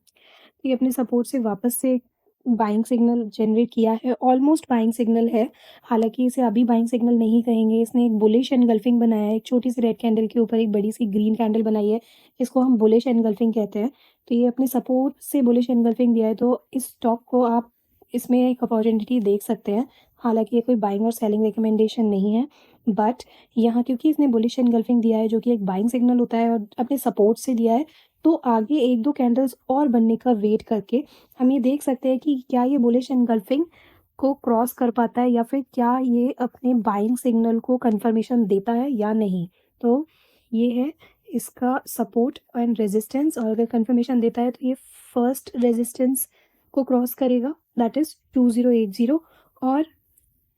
ये अपने सपोर्ट से वापस से बाइंग सिग्नल जनरेट किया है, ऑलमोस्ट बाइंग सिग्नल है। हालांकि इसे अभी बाइंग सिग्नल नहीं कहेंगे। इसने एक बुलिश एनगल्फिंग बनाया है, एक छोटी सी रेड कैंडल के ऊपर एक बड़ी सी ग्रीन कैंडल बनाई है, इसको हम बुलिश एनगल्फिंग कहते हैं। तो ये अपने सपोर्ट से बुलिश एनगल्फिंग दिया है, तो इस स्टॉक को आप इसमें एक अपॉर्चुनिटी देख सकते हैं। हालांकि ये कोई बाइंग और सेलिंग रिकमेंडेशन नहीं है, बट यहाँ क्योंकि इसने बुलिश एनगल्फिंग दिया है जो कि एक बाइंग सिग्नल होता है और अपने सपोर्ट से दिया है, तो आगे एक दो कैंडल्स और बनने का वेट करके हम ये देख सकते हैं कि क्या ये बुलिश एनगल्फिंग को क्रॉस कर पाता है या फिर क्या ये अपने बाइंग सिग्नल को कंफर्मेशन देता है या नहीं। तो ये है इसका सपोर्ट एंड रेजिस्टेंस, और अगर कंफर्मेशन देता है तो ये फर्स्ट रेजिस्टेंस को क्रॉस करेगा, दैट इज़ 2080, और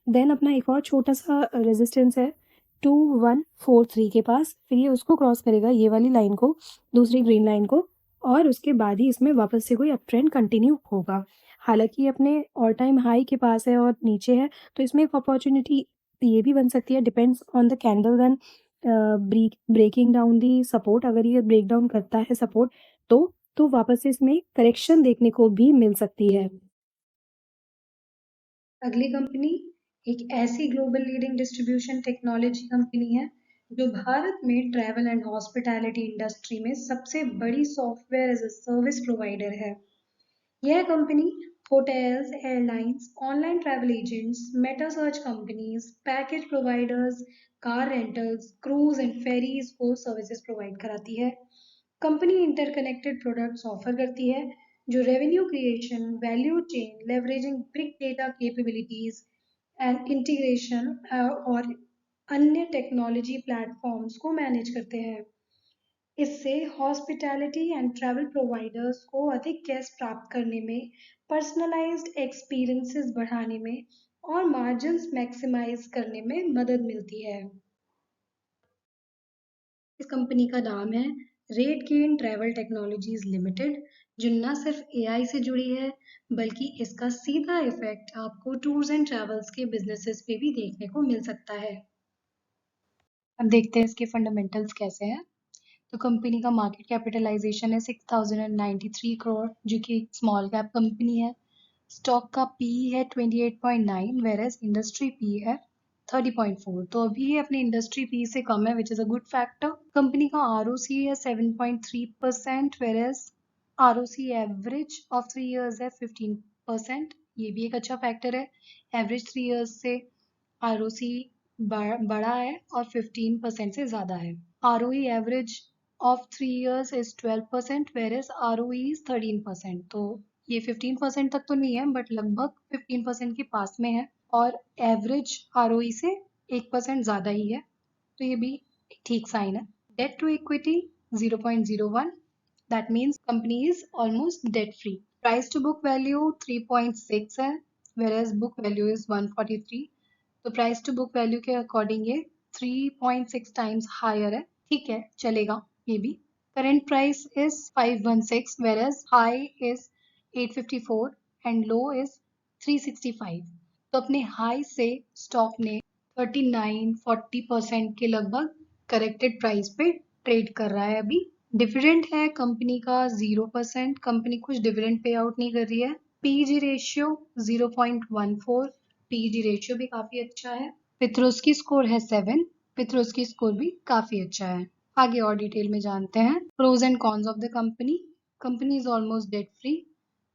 देन अपना एक और छोटा सा रेजिस्टेंस है 2143 के पास। फिर ये उसको क्रॉस करेगा, ये वाली लाइन को, दूसरी ग्रीन लाइन को, और उसके बाद ही इसमें वापस से कोई अप ट्रेंड कंटिन्यू होगा। हालांकि ये अपने ऑल टाइम हाई के पास है और नीचे है, तो इसमें एक अपॉर्चुनिटी ये भी बन सकती है, depends on the candle then breaking down the support. अगर ये ब्रेक डाउन करता है सपोर्ट तो वापस से इसमें करेक्शन देखने को भी मिल सकती है। अगली कंपनी एक ऐसी global leading distribution technology company है जो भारत में ट्रैवल एंड हॉस्पिटैलिटी इंडस्ट्री में सबसे बड़ी software as a service provider है। यह company hotels, airlines, online travel agents, meta search companies, package providers, car rentals, cruise and ferries को सर्विसेज प्रोवाइड कराती है। कंपनी इंटरकनेक्टेड प्रोडक्ट्स ऑफर करती है जो revenue creation, value chain, leveraging big data capabilities and integration और अन्य technology platforms को manage करते हैं। इससे हॉस्पिटैलिटी एंड ट्रैवल प्रोवाइडर्स को अधिक गेस्ट प्राप्त करने में, पर्सनलाइज्ड एक्सपीरियंसेस बढ़ाने में और मार्जिन्स मैक्सिमाइज करने में मदद मिलती है। इस कंपनी का नाम है red gain travel technologies limited, जो न सिर्फ एआई से जुड़ी है, बल्कि इसका सीधा इफेक्ट आपको टूर्स एंड ट्रैवल्स के बिजनेसेस पे भी देखने को मिल सकता है। अब देखते हैं इसके फंडामेंटल्स कैसे हैं। तो कंपनी का मार्केट कैपिटलाइजेशन है 6093 करोड़, जो कि एक स्मॉल कैप कंपनी है। स्टॉक का पी है 28.9, वेरएज इंडस्ट्री पी है 30.4, तो अभी ये अपने इंडस्ट्री पी से कम है, विच is a good factor. Company का आरओसी है 7.3%, whereas ROC average of 3 years है 15%, ये भी एक अच्छा फैक्टर है। एवरेज 3 इयर्स से आरओसी बड़ा है और 15% से ज्यादा है। ROE average of 3 years is 12%, where ROE is 13%, तो ये 15% तक तो नहीं है, बट लगभग 15% के पास में है, और एवरेज आरओई से 1% ज्यादा ही है, तो ये भी ठीक साइन है। Debt to equity 0.01, that means company is almost debt free. Price to book value 3.6 है, वेयर बुक वैल्यू इज 143, तो प्राइस टू बुक वैल्यू के अकॉर्डिंग ये 3.6 टाइम्स हायर है, ठीक है, चलेगा ये भी। Current price is 516, whereas high is 854 and low is 365, तो अपने हाई से स्टॉक ने 39-40% के लगभग करेक्टेड प्राइस पे ट्रेड कर रहा है अभी। डिविडेंड है कंपनी का 0%, कंपनी कुछ डिविडेंड पे आउट नहीं कर रही है। पीजी रेशियो 0.14, पीजी रेशियो भी काफी अच्छा है। पित्रोस्की स्कोर है 7, पित्रोस्की स्कोर भी काफी अच्छा है। आगे और डिटेल में जानते हैं pros and cons of the company. Company is almost debt free,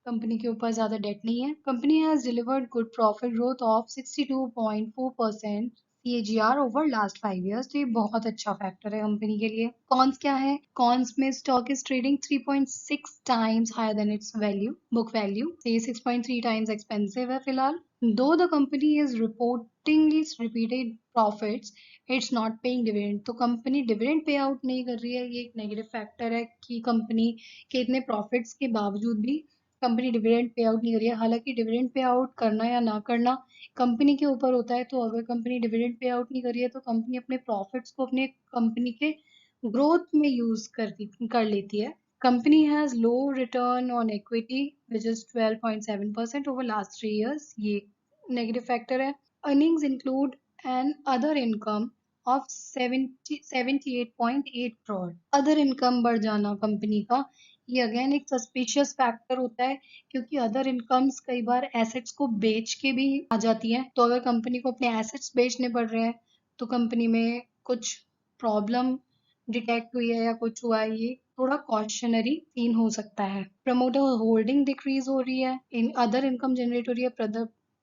company के ऊपर ज्यादा डेट नहीं है। Company has delivered good profit growth of 62.4% CAGR over last 5 years, तो ये बहुत अच्छा फैक्टर है कंपनी के लिए। कॉन्स क्या है? कॉन्स में stock is trading 3.6 times higher than its value, book value. ये 6.3 टाइम्स एक्सपेंसिव है फिलहाल। Though the company is reporting its repeated profits, it's not paying dividend, तो कंपनी डिविडेंड पे आउट नहीं कर रही है, ये एक नेगेटिव फैक्टर है कि कंपनी के इतने प्रॉफिट्स के बावजूद भी कंपनी डिविडेंड पे आउट नहीं कर रही है। हालांकि डिविडेंड पे आउट करना या ना करना कंपनी के ऊपर होता है, तो अगर कंपनी डिविडेंड पे आउट नहीं कर रही है तो कंपनी अपने प्रॉफिट्स को अपने कंपनी के ग्रोथ में यूज कर लेती है। Company has low return on equity which is 12.7% over last 3 years, ये नेगेटिव फैक्टर है। Earnings include an other income of 78.8 crore, other income बढ़ जाना कंपनी का, ये अगेन एक सस्पिशियस फैक्टर होता है, क्योंकि अदर इनकम्स कई बार एसेट्स को बेच के भी आ जाती हैं, तो अगर कंपनी को अपने एसेट्स बेचने पड़ रहे हैं तो कंपनी में कुछ प्रॉब्लम डिटेक्ट हुई है या कुछ हुआ है, ये थोड़ा कॉशनरी सीन हो सकता है। प्रमोटर होल्डिंग डिक्रीज हो रही है, इन अदर इनकम जनरेट हो रही है,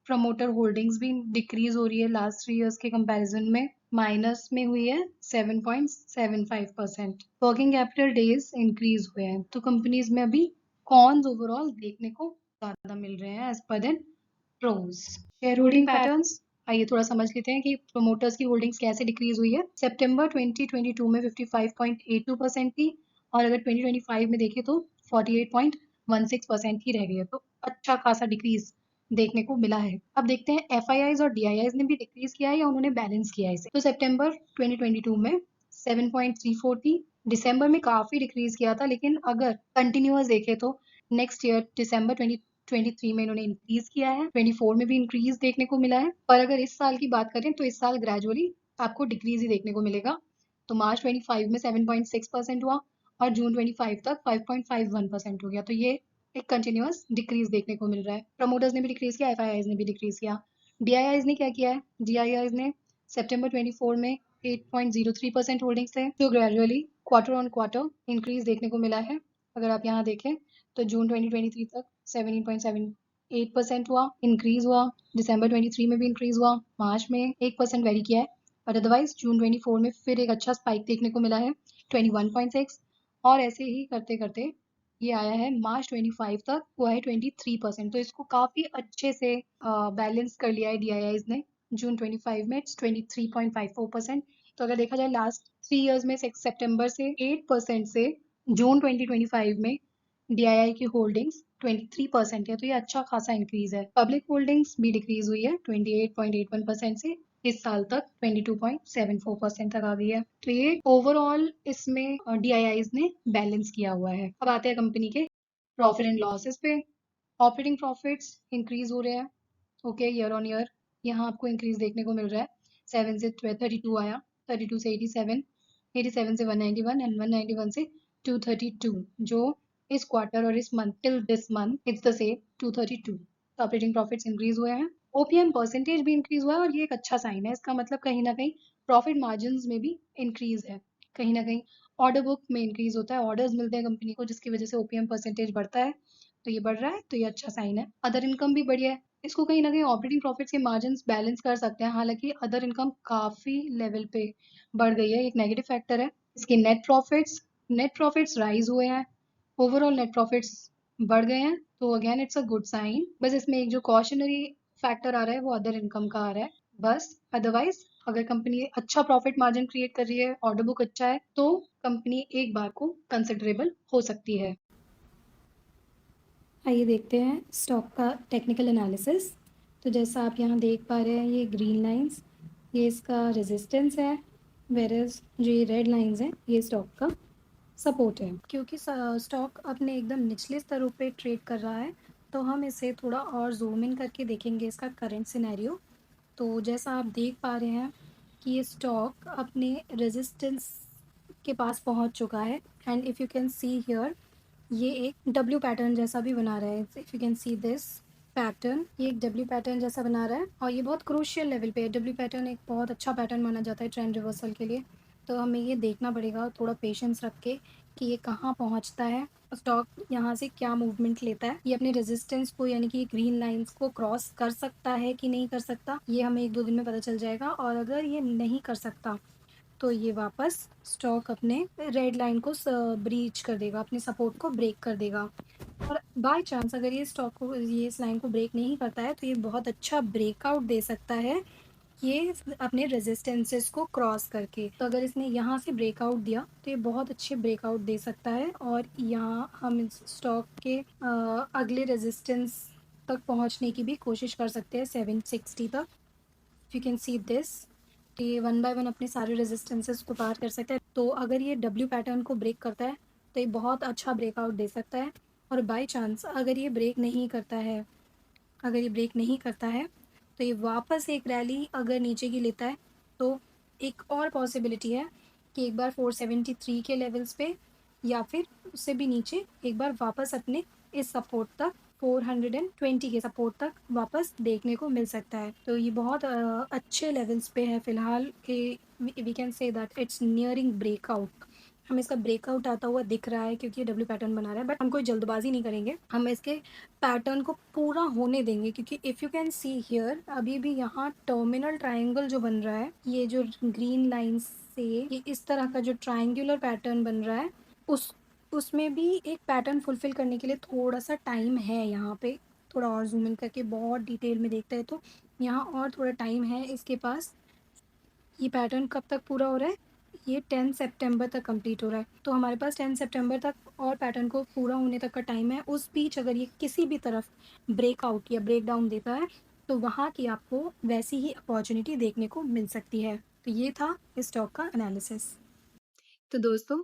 प्रमोटर होल्डिंग्स भी डिक्रीज हो रही है लास्ट 3 इयर्स के कंपैरिजन में, माइनस में हुई है 7.75%। वर्किंग कैपिटल डेज इंक्रीज हुए हैं, तो कंपनीज में अभी कॉन्स ओवरऑल देखने को ज्यादा मिल रहे हैं as per then pros. Share holding patterns, आइए थोड़ा समझ लेते हैं कि प्रोमोटर्स की होल्डिंग्स कैसे डिक्रीज हुई है। सितंबर 2022 में 55.82% थी, और अगर 2025 में देखें तो 48.16% ही रह गई है, तो अच्छा खासा डिक्रीज देखने को मिला है। अब देखते हैं एफआईआईज और डीआईआईज ने भी डिक्रीज किया है या उन्होंने बैलेंस किया है इसे। तो सितंबर 2022 में 7.34 थी, दिसंबर में काफी डिक्रीज किया था, लेकिन अगर कंटिन्यूअस देखें तो नेक्स्ट ईयर दिसंबर 2023 में इन्होंने इंक्रीज किया है, 24 में भी इंक्रीज देखने को मिला है, पर अगर इस साल की बात करें तो इस साल ग्रेजुअली आपको डिक्रीज ही देखने को मिलेगा। तो मार्च 25 में 7.6% हुआ और जून 25 तक 5.51% हो गया, तो ये एक कंटिन्यूअस डिक्रीज देखने को मिल रहा है। प्रमोटर्स ने भी डिक्रीज किया, एफआईआईज ने भी डिक्रीज किया। डीआईआईज ने क्या किया है? डीआईआईज ने सितंबर 24 में 8.03% होल्डिंग्स थे, जो gradually quarter on quarter increase देखने को मिला है। अगर आप यहाँ देखें तो जून 2023 तक 17.78% हुआ, इंक्रीज हुआ, दिसंबर 23 में भी इंक्रीज हुआ, मार्च में 1% वेरी किया है, और अदरवाइज जून 24 में फिर एक अच्छा स्पाइक देखने को मिला है 21.6, और ऐसे ही करते करते ये आया है मार्च 25 तक हुआ है 23%, तो इसको काफी अच्छे से बैलेंस कर लिया है डीआईआईज ने। जून 25 में इट्स 23.54%, तो अगर देखा जाए लास्ट 3 इयर्स में सितंबर से 8% से जून 2025 में DII की होल्डिंग्स 23% है, तो ये अच्छा खासा इंक्रीज है। पब्लिक होल्डिंग्स भी डिक्रीज हुई है 28.81% से इस साल तक 22.74% तक आ गई है। तो ये ओवरऑल इसमें DIIs ने बैलेंस किया हुआ है। अब आते हैं कंपनी के प्रॉफिट एंड लॉसेस पे। ऑपरेटिंग प्रॉफिट्स इंक्रीज हो रहे हैं, ओके, ईयर ऑन ईयर यहाँ आपको इंक्रीज देखने को मिल रहा है। 7 से 32 आया, 32 से 87, 87 से 191 एंड 191 से 232, जो इस क्वार्टर और इस month till this month it's the same 232। तो ऑपरेटिंग प्रॉफिट्स इंक्रीज हुए हैं, ओपीएम परसेंटेज भी इंक्रीज हुआ है, और ये एक अच्छा साइन है। इसका मतलब कहीं ना कहीं प्रॉफिट मार्जिन में भी इंक्रीज है, कहीं ना कहीं ऑर्डर बुक में इंक्रीज होता है, ऑर्डर्स मिलते हैं कंपनी को, जिसकी वजह से ओपीएम परसेंटेज बढ़ता है। तो ये बढ़ रहा है, तो ये अच्छा साइन है। अदर इनकम भी बढ़िया है, इसको कहीं ना कहीं ऑपरेटिंग प्रॉफिट्स के मार्जिन्स बैलेंस कर सकते हैं। हालांकि अदर इनकम काफी लेवल पे बढ़ गई है, एक नेगेटिव फैक्टर है। इसके नेट प्रॉफिट्स राइज हुए हैं, ओवरऑल नेट प्रॉफिट्स बढ़ गए हैं, तो again it's a good sign. बस इसमें एक जो कॉशनरी फैक्टर आ रहा है वो अदर इनकम का आ रहा है बस। अदरवाइज अगर कंपनी अच्छा प्रॉफिट मार्जिन क्रिएट कर रही है, ऑर्डर बुक अच्छा है, तो कंपनी एक बार को कंसिडरेबल हो सकती है। आइए देखते हैं स्टॉक का टेक्निकल एनालिसिस। तो जैसा आप यहाँ देख पा रहे हैं, ये ग्रीन लाइंस ये इसका रेजिस्टेंस है, वेरएज जो ये रेड लाइंस हैं ये स्टॉक का सपोर्ट है। क्योंकि स्टॉक अपने एकदम निचले स्तरों पे ट्रेड कर रहा है, तो हम इसे थोड़ा और जूम इन करके देखेंगे इसका करंट सिनेरियो। तो जैसा आप देख पा रहे हैं कि ये स्टॉक अपने रेजिस्टेंस के पास पहुंच चुका है, and if you can see here ये एक डब्ल्यू पैटर्न जैसा भी बना रहा है। If you can see this pattern, ये एक डब्ल्यू पैटर्न जैसा बना रहा है, और ये बहुत क्रूशियल लेवल पे है। डब्ल्यू पैटर्न एक बहुत अच्छा पैटर्न माना जाता है ट्रेंड रिवर्सल के लिए। तो हमें ये देखना पड़ेगा थोड़ा पेशेंस रख के कि ये कहाँ पहुँचता है, स्टॉक यहाँ से क्या मूवमेंट लेता है, ये अपने रेजिस्टेंस को यानी कि ग्रीन लाइंस को क्रॉस कर सकता है कि नहीं कर सकता, ये हमें 1-2 दिन में पता चल जाएगा। और अगर ये नहीं कर सकता तो ये वापस स्टॉक अपने रेड लाइन को ब्रीच कर देगा, अपने सपोर्ट को ब्रेक कर देगा। और बाय चांस अगर ये स्टॉक को ये इस लाइन को ब्रेक नहीं करता है, तो ये बहुत अच्छा ब्रेकआउट दे सकता है ये अपने रेजिस्टेंसेस को क्रॉस करके। तो अगर इसने यहाँ से ब्रेकआउट दिया तो ये बहुत अच्छे ब्रेकआउट दे सकता है, और यहाँ हम इस स्टॉक के अगले रेजिस्टेंस तक पहुँचने की भी कोशिश कर सकते हैं 760 तक। यू कैन सी दिस, तो ये 1 बाय 1 अपने सारे रेजिस्टेंसेस को पार कर सकता है। तो अगर ये डब्ल्यू पैटर्न को ब्रेक करता है तो ये बहुत अच्छा ब्रेकआउट दे सकता है। और बाय चांस अगर ये ब्रेक नहीं करता है, अगर ये ब्रेक नहीं करता है तो ये वापस एक रैली अगर नीचे की लेता है, तो एक और पॉसिबिलिटी है कि एक बार 473 के लेवल्स पे या फिर उससे भी नीचे एक बार वापस अपने इस सपोर्ट तक 420 के सपोर्ट तक वापस देखने को मिल सकता है। तो ये बहुत अच्छे लेवल्स पे है फ़िलहाल कि we can say that it's nearing breakout. हमें इसका ब्रेकआउट आता हुआ दिख रहा है क्योंकि ये डब्ल्यू पैटर्न बना रहा है, बट हम कोई जल्दबाजी नहीं करेंगे, हम इसके पैटर्न को पूरा होने देंगे। क्योंकि if you can see here अभी भी यहाँ टर्मिनल ट्रायंगल जो बन रहा है, ये जो ग्रीन लाइन से ये इस तरह का जो ट्रायंगुलर पैटर्न बन रहा है, उसमें भी एक पैटर्न फुलफिल करने के लिए थोड़ा सा टाइम है यहाँ पे। थोड़ा और जूम इन करके बहुत डिटेल में देखते हैं तो यहाँ और थोड़ा टाइम है इसके पास। ये पैटर्न कब तक पूरा हो रहा है, ये 10 सितंबर तक कंप्लीट हो रहा है, तो हमारे पास 10 सितंबर तक और पैटर्न को पूरा होने तक का टाइम है। उस बीच अगर ये किसी भी तरफ ब्रेकआउट या ब्रेक डाउन देता है तो वहाँ की आपको वैसी ही अपॉर्चुनिटी देखने को मिल सकती है। तो ये था इस स्टॉक का एनालिसिस। तो दोस्तों,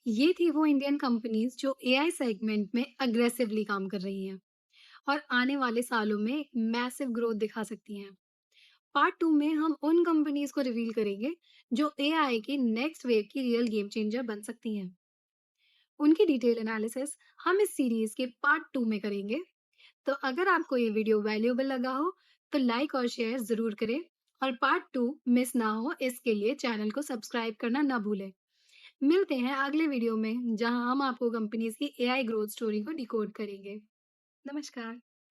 ये थी वो इंडियन कंपनीज जो एआई सेगमेंट में अग्रेसिवली काम कर रही हैं और आने वाले सालों में मैसिव ग्रोथ दिखा सकती हैं। पार्ट 2 में हम उन कंपनीज को रिवील करेंगे जो एआई की नेक्स्ट वेव की रियल गेम चेंजर बन सकती हैं। उनकी डिटेल एनालिसिस हम इस सीरीज के पार्ट 2 में करेंगे। तो अगर आपको ये वीडियो वैल्यूएबल लगा हो तो लाइक और शेयर जरूर करें, और पार्ट 2 मिस ना हो इसके लिए चैनल को सब्सक्राइब करना ना भूलें। मिलते हैं अगले वीडियो में जहां हम आपको कंपनीज की एआई ग्रोथ स्टोरी को डिकोड करेंगे। नमस्कार।